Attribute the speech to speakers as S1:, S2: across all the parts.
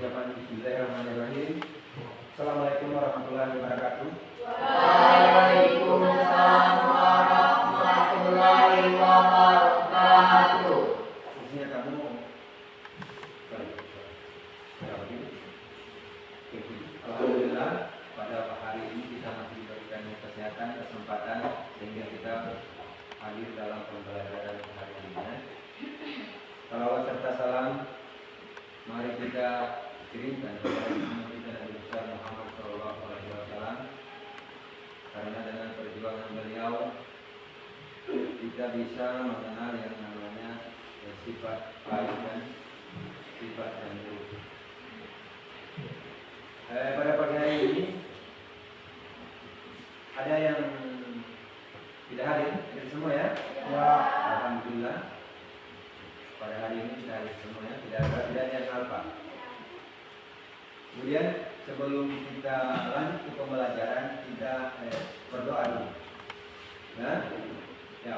S1: persiapan bismillahirrahmanirrahim. Assalamualaikum warahmatullahi wabarakatuh.
S2: Waalaikumsalam warahmatullahi wabarakatuh.
S1: Khususnya kamu alhamdulillah pada hari ini kita masih diberikan kesehatan, kesempatan sehingga kita hadir dalam pembelajaran hari ini. Salawat serta salam mari kita kirimkan kepada kita Nabi besar Muhammad SAW, karena dengan perjuangan beliau kita bisa mengenal yang namanya sifat baik dan sifat yang buruk. Pada pagi hari ini ada yang tidak hadir semua ya? Ya. Alhamdulillah. Pada hari ini kita hadir semuanya, tidak ada yang alfa. Kemudian sebelum kita lanjut ke pembelajaran, kita berdoa dulu. Ya,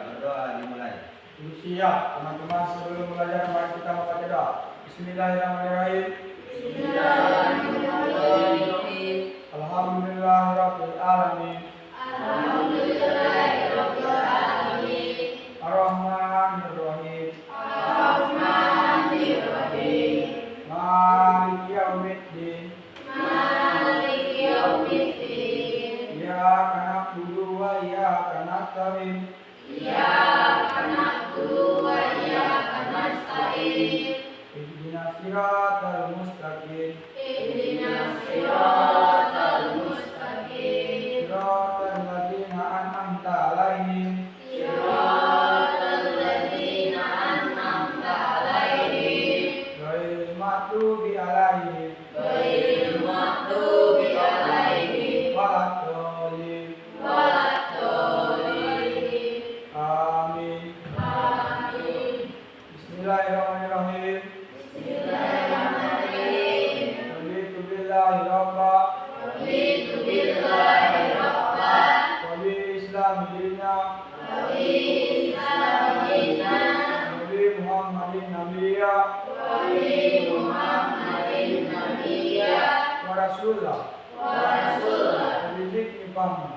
S1: berdoa dimulai.
S3: Siap, teman-teman, sebelum belajar mari kita membaca doa. Bismillahirrahmanirrahim.
S2: Bismillahirrahmanirrahim.
S3: Alhamdulillahirabbil alamin.
S2: Alhamdulillahirabbil alamin.
S3: Ar-Rahmanir-Rahim.
S2: Ar-Rahmanir-Rahim.
S3: Maliki yaumiddin.
S2: Maliki yaumiddin.
S3: Iyyaka na'budu wa iyyaka nasta'in.
S2: Iyyaka na'budu wa iyyaka nasta'in.
S3: Ihdinas siratal mustaqim.
S2: Ihdinas siratal mustaqim.
S3: Siratal ladzina an'amta 'alaihim.
S2: Siratal ladzina an'amta 'alaihim.
S3: Ghairil maghdubi 'alaihim
S2: Ghairil maghdubi 'alaihim
S3: waladdallin.
S2: waladdallin.
S3: Amin.
S2: Amin.
S3: Bismillahirrahmanirrahim.
S2: Bismillahirrahmanirrahim.
S3: Raditu billahi rabba
S2: Raditu billahi rabba
S3: wa bil islami dina
S2: wa bi-Islami dinan
S3: wa bi Muhammadin nabiyya
S2: wa bi Muhammadin nabiyya
S3: wa rasulah
S2: wa rasulah
S3: wa bi dzikri fahman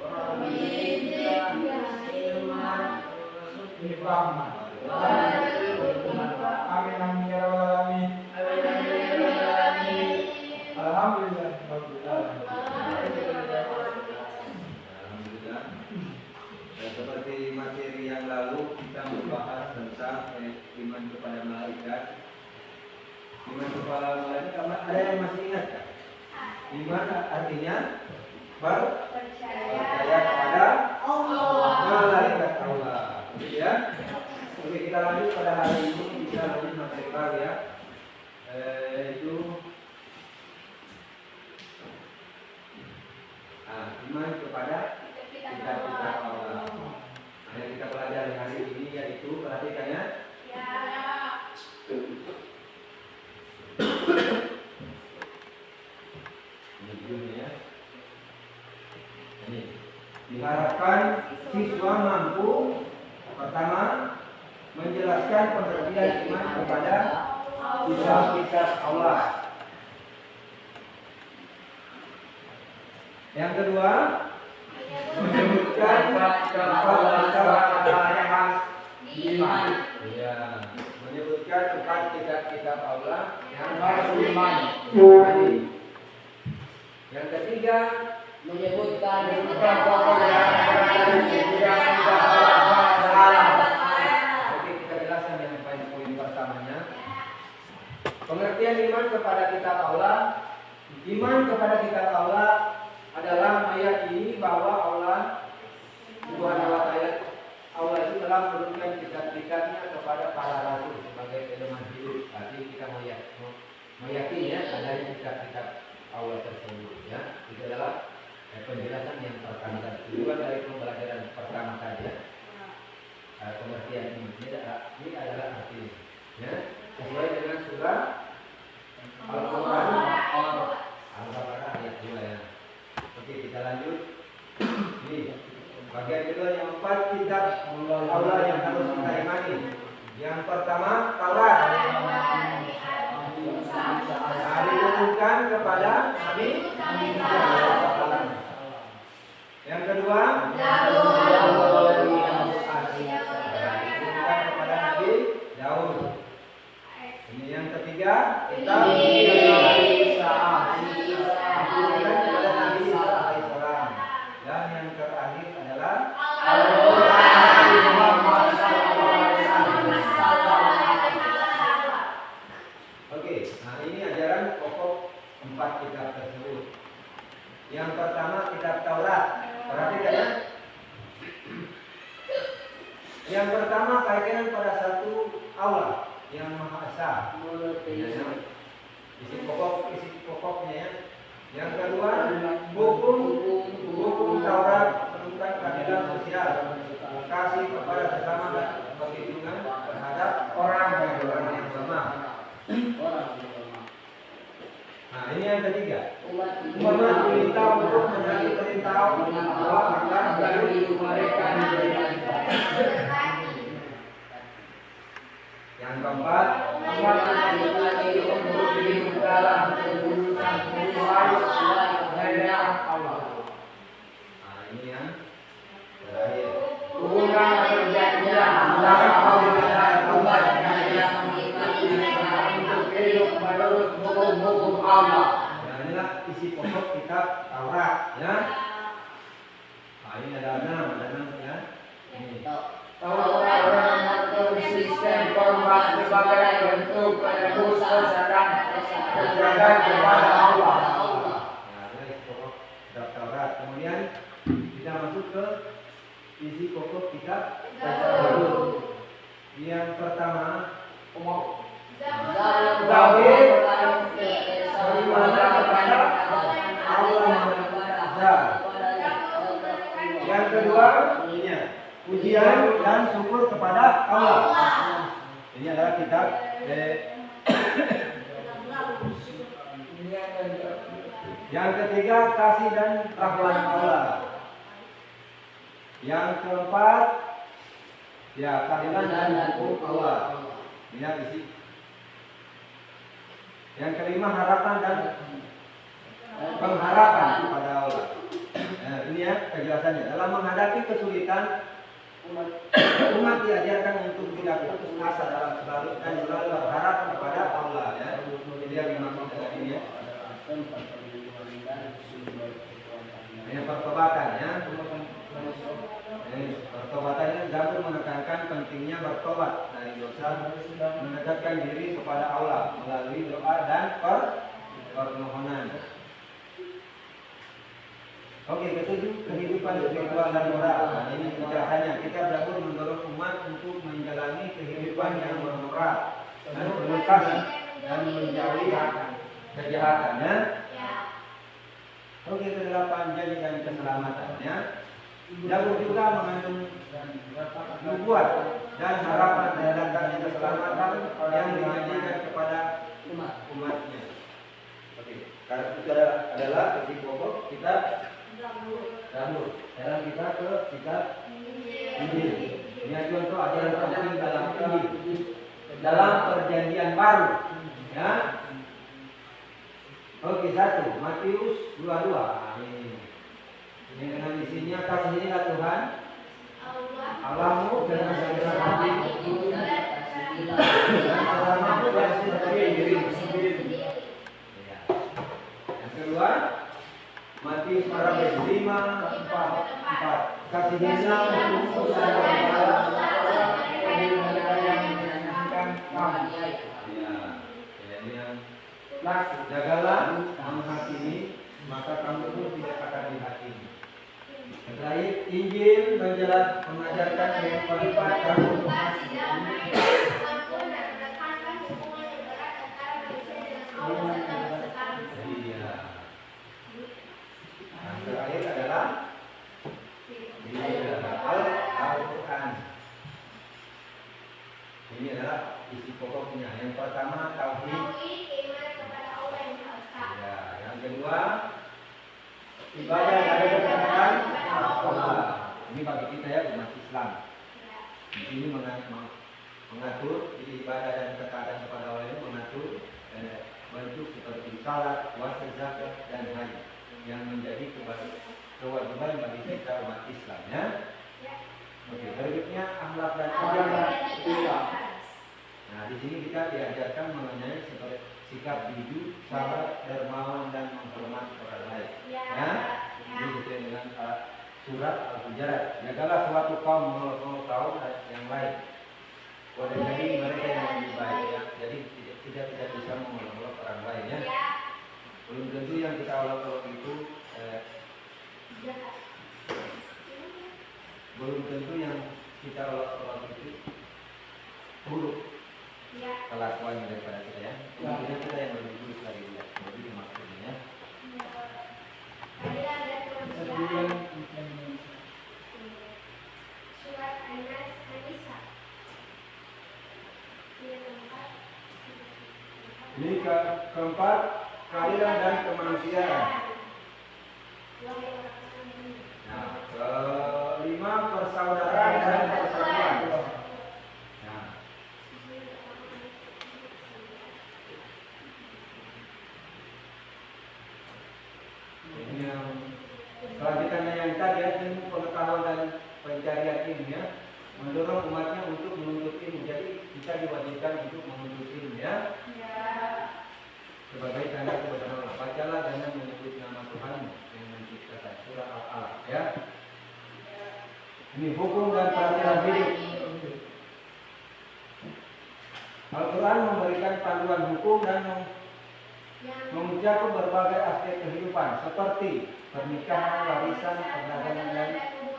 S2: wa bi-Islami
S3: fahman. Amin amin ya rabbal alamin. Alhamdulillah rabbil alamin.
S1: Alhamdulillah. Seperti materi yang lalu kita membahas tentang iman kepada malaikat. Iman kepada malaikat, ada yang masih ingat kan? Iman artinya percaya kepada malaikat Allah. Ya. Oke, kita lanjut pada hari ini, kita lanjut materi baru ya. Itu iman kepada kitab-kitab Allah. Yang kita pelajari hari ini yaitu, perhatikan ya. Ini judulnya ya. Ini diharapkan siswa mampu pertama menjelaskan pengertian iman kepada kitab-kitab Allah. Yang kedua, menyebutkan kepada iman. Ya, menyebutkan empat kitab-kitab Allah yang harus iman. Yang ketiga,
S2: menyebutkan
S1: pokok-pokok yang kitab-kitab Allah. Oke, kita jelaskan yang poin pertamanya. Pengertian iman kepada kitab Allah. Iman kepada kitab Allah adalah meyakini bahwa Allah Subhanahu wa Ta'ala itu telah menurunkan kitab-kitabnya kepada para rasul sebagai pedoman hidup. Artinya kita meyakini ya adanya kitab-kitab Allah tersebut ya. Itu adalah penjelasan yang pertama dan tujuan dari pembelajaran pertama tadi ya. Pengertian ini adalah artinya ya, sesuai dengan surah Al-Quran Al-Baqarah ayat 2 ya. Oke, kita lanjut. Ini bagian kedua yang empat kitab Allah yang harus kita imani. Yang pertama Taurat. Nah, di kepada Nabi Musa. Yang kedua, ditujukan kepada Nabi Daud. Ini yang ketiga, kita ditujukan kepada Nabi Isa alaihissalam. Dan yang terakhir adalah Oke, nah ini ajaran pokok 4 kitab tersebut. Yang pertama kitab Taurat. Perhatikan ya. Yang pertama kaitan pada satu Allah yang Maha Esa. Isi pokoknya ya. Yang kedua hukum Taurat tentang keadilan sosial, kasih kepada sesama dan perlindungan terhadap orang yang lemah. Nah ini yang ketiga, umat diminta untuk menjadi perintah Allah agar dari hidup mereka. Yang keempat, umat diminta untuk hidup dalam kedudukan Tuhan dan Allah. Nah ini yang terakhir, hubungan perjanjian antara Allah dan umat yang mengikuti mereka untuk hidup menurut hukum Allah. Nah inilah isi pokok kitab Taurat ya. Nah ini ada 6 ya. Ini Taurat mengatur sistem hormat sebagai bentuk penebusan dan perjanjian kepada Allah. Nah ini isi pokok kitab Taurat. Kemudian kita masuk ke isi pokok kitab Zabur. Yang pertama Zabur beribadah kepada Allah Maha. Yang kedua, pujian dan syukur kepada Allah. Ini adalah kitab Yang ketiga, kasih dan rahmat Allah. Yang keempat, ya keadilan dan hukum Allah. Lihat di sini. Yang kelima, harapan dan pengharapan kepada Allah. Nah, ini ya penjelasannya. Dalam menghadapi kesulitan, umat diajarkan untuk tidak putus asa dalam selalu berharap kepada Allah. Ya, ini yang dimaksud dengan ini ya. Ini pertobatan ya. Pertobatannya Zabur menekankan pentingnya bertobat dari dosa, mendekatkan diri kepada Allah melalui doa dan permohonan. Oke, ketujuh, kehidupan spiritual dan moral. Nah, ini penjelasannya. Kitab Zabur mendorong umat untuk menjalani kehidupan yang bermoral dan penuh kasih dan menjauhi kejahatannya. Oke, kedelapan, janji dan keselamatannya. Zabur juga mengandung nubuat dan harapan dan datangnya keselamatan yang dijanjikan kepada umatnya. Oke, karena itu adalah isi pokok kitab Zabur. Sekarang kita ke kitab Injil. Ini contoh ajaran penting dalam Injil, dalam perjanjian baru. Ya. Oke, 1 Matius 22. Ini dengan isinya, kasihanilah Tuhan Allahmu dengan segala hati dan selamamu dan sebagai dirimu sendiri. Yang kedua, Matius 5:4. Kasihanilah musuhmu dan mereka yang menyenangkan kamu. Jagalah menghakimi, maka kamu pun tidak akan dihakimi. Terakhir, Injil mengajarkan kehidupan kamu. Yang terakhir adalah Al-Quran. Ini adalah isi pokoknya. Yang pertama tauhid. Ya, yang kedua ibadah dari kepada Allah. Ini bagi kita ya umat Islam. Di sini mengatur ibadah dan ketaatan kepada Allah ini mengatur bentuk seperti salat, puasa, zakat, dan haji yang menjadi kewajiban bagi kita umat Islam ya. Oke, berikutnya akhlak dan adab. Nah, di sini kita diajarkan mengenai sikap jujur, sabar, dermawan, dan menghormati orang lain. Ya, ini sesuai dengan surat Al-Hujurat. Jagalah suatu kaum menolong kaum yang lain. Boleh jadi mereka yang lebih baik ya. Jadi tidak bisa menolong orang lain ya. Belum tentu yang kita olok-olok itu belum tentu yang kita olok-olok itu buruk kelakuan daripada kita ya. Kemudian kita yang lebih buruk lagi ya. Jadi maksudnya ya. Ini keempat, keadilan dan kemanusiaan. Nah, kelima, persaudaraan dan persatuan. Nah, ini yang kelanjutannya yang tadi ya, ilmu pengetahuan dan pencarian ilmu ya, mendorong umatnya untuk menuntut ilmu. Jadi kita diwajibkan untuk menuntut ilmu ya. Sebagai tanda kebenaran Allah. Bacalah dan menyebut nama Tuhanmu yang menciptakan. Surah Al-Alaq ya. Ini hukum dan peraturan hidup. Al-Quran memberikan panduan hukum dan mencakup berbagai aspek kehidupan seperti pernikahan, warisan, perdagangan, dan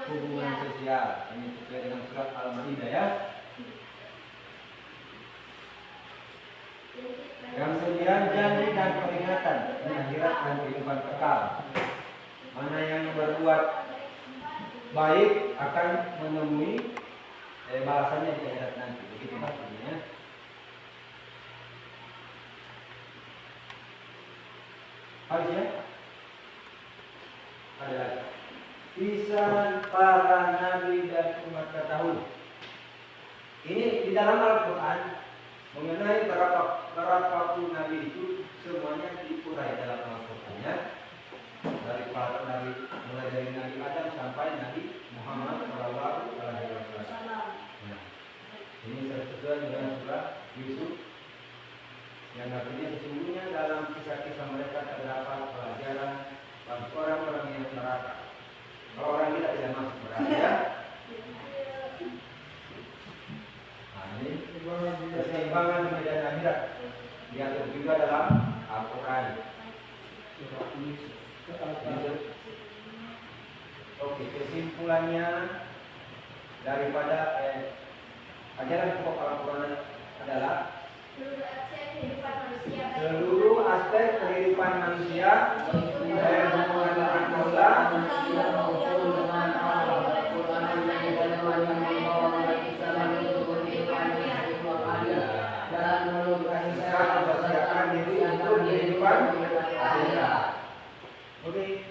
S1: hubungan sosial. Ini sesuai dengan surat Al-Maidah ya. Yang sembilan, janji dan peringatan di akhirat dan kehidupan kekal. Mana yang berbuat baik akan menemui balasannya di akhirat nanti. Begitu maksudnya. Habis ya? Ada lagi. Lisan para nabi dan umat ketahui. Ini di dalam Al-Quran mengenai berapa puluh nabi itu semuanya diurai dalam Al-Qur'annya. Mulai dari Nabi Adam sampai Nabi Muhammad Shallallahu Alaihi Wasallam. Nah, ini sesuai dengan surah Yusuf yang artinya sesungguhnya dalam kisah-kisah mereka terdapat pelajaran bagi orang-orang yang neraka. Kalau orang kita tidak masuk neraka ya. Nah, ini keseimbangan dunia dan akhirat diatur juga dalam Al-Quran. Oke, kesimpulannya daripada ajaran pokok Al-Quran adalah seluruh aspek kehidupan manusia dari hubungan dengan Allah dan mempersiapkan diri untuk kehidupan akhirat. Oke.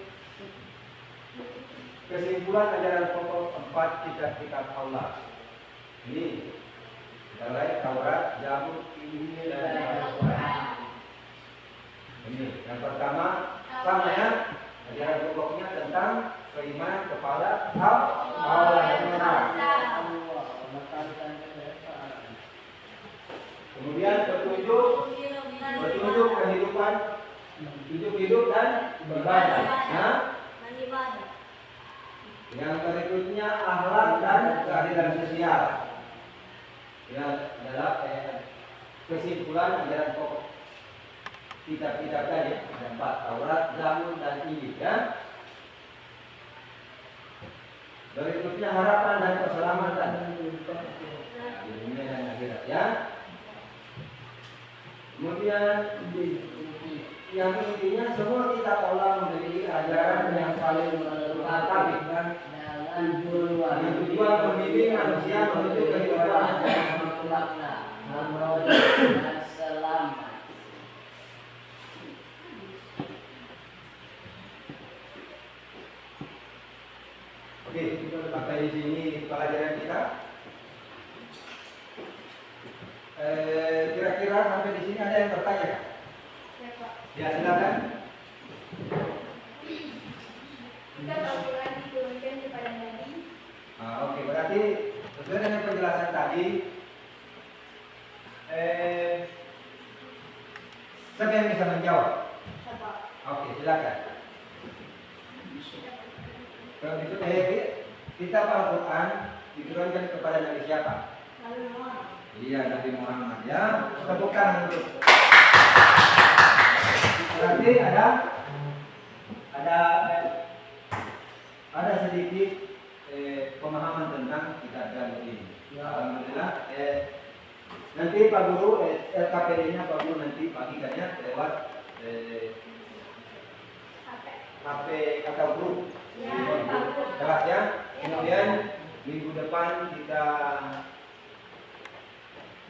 S1: Kesimpulan ajaran pokok 4 kitab Allah. Ini mulai Taurat, Zabur, Injil dan Al-Quran. Ini yang pertama sama ya, ajaran pokoknya tentang keimanan kepada Allah yang Maha. Kemudian petunjuk kehidupan, hidup dan ibadah. Nah, yang berikutnya akhlak dan keadilan sosial. Ya, adalah kesimpulan ajaran pokok kitab-kitab tadi, ada 4, Taurat, Zabur, dan Injil ya. Berikutnya harapan dan keselamatan di dunia dan akhirat ya. Kemudian yang intinya semua kitab Allah memiliki ajaran yang saling melengkapi dan yang tujuan membimbing manusia menuju kehidupan
S2: dan selamat.
S1: Oke, sampai di sini pelajaran kita. Kira-kira sampai di sini ada yang bertanya?
S4: Ya, Pak.
S1: Ya, silakan.
S4: Jika Al-Quran diturunkan kepada Nabi,
S1: Oke, berarti sesuai dengan penjelasan tadi, siapa yang bisa menjawab?
S4: siapa?
S1: Oke, silakan. Kalau gitu, kita Al-Quran diturunkan kepada Nabi siapa?
S4: Nabi Muhammad.
S1: Iya, Nabi Muhammad. Ya, tepukan untuk. Berarti ada sedikit pemahaman tentang kitab Jalil ini.
S3: Ya.
S1: Alhamdulillah. Nanti Pak Guru LKPD-nya Pak Guru nanti bagikannya lewat HP atau grup.
S4: Ya, Pak Guru.
S1: Jelas ya. Kemudian minggu depan kita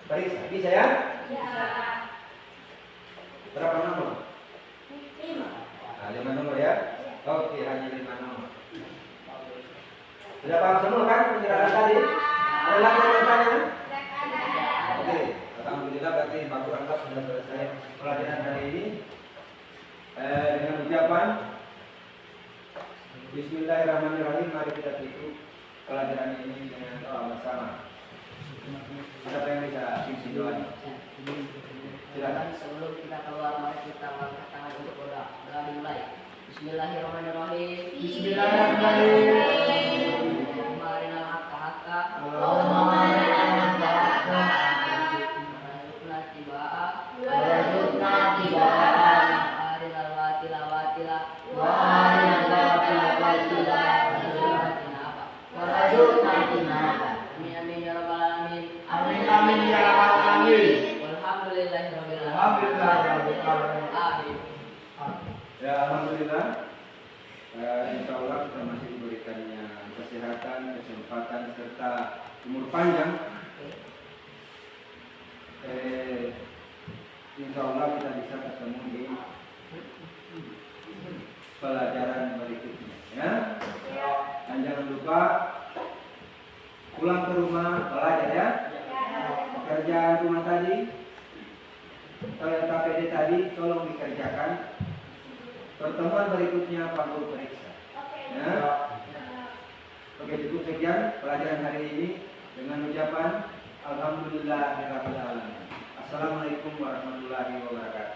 S1: periksa. Bisa ya?
S4: Ya.
S1: Berapa nomor?
S4: 5.
S1: Nah, 5 nomor ya. Oke, hanya 5 nomor. Sudah paham semua kan penjelasan tadi? Ada lagi yang bertanya? Oke, alhamdulillah berarti Pak Guru Angkat sudah selesai pelajaran hari ini. Dengan ucapan Bismillahirrahmanirrahim, mari kita tutup pelajaran ini dengan doa bersama. Siapa yang bisa isi doanya? Silakan.
S2: Sebelum kita keluar, mari kita mengangkat tangan untuk berdoa. Doa dimulai. Bismillahirrahmanirrahim.
S3: Bismillahirrahmanirrahim.
S2: Marina haka-haka.
S3: Allahumma
S2: Warzuqna tibaa.
S3: warzuqna tibaa.
S2: Arina lawatila.
S3: Warzuqna tinaba.
S2: Amin amin ya rabbal alamin.
S3: Amin amin ya rabbal alamin.
S2: Walhamdulillahirabbil alamin.
S3: Alhamdulillahirabbil alamin.
S2: Amin.
S1: Ya, alhamdulillah. Insya Allah kita masih diberikannya kesehatan, kesempatan serta umur panjang. Insya Allah kita bisa ketemu di pelajaran berikutnya. Ya. Dan jangan lupa pulang ke rumah belajar ya. Pekerjaan rumah tadi, kalau KPD tadi tolong dikerjakan. Pertemuan berikutnya Pak Guru periksa. Ya. Oke, cukup sekian pelajaran hari ini dengan ucapan Alhamdulillahirabbil alamin. Assalamualaikum warahmatullahi wabarakatuh.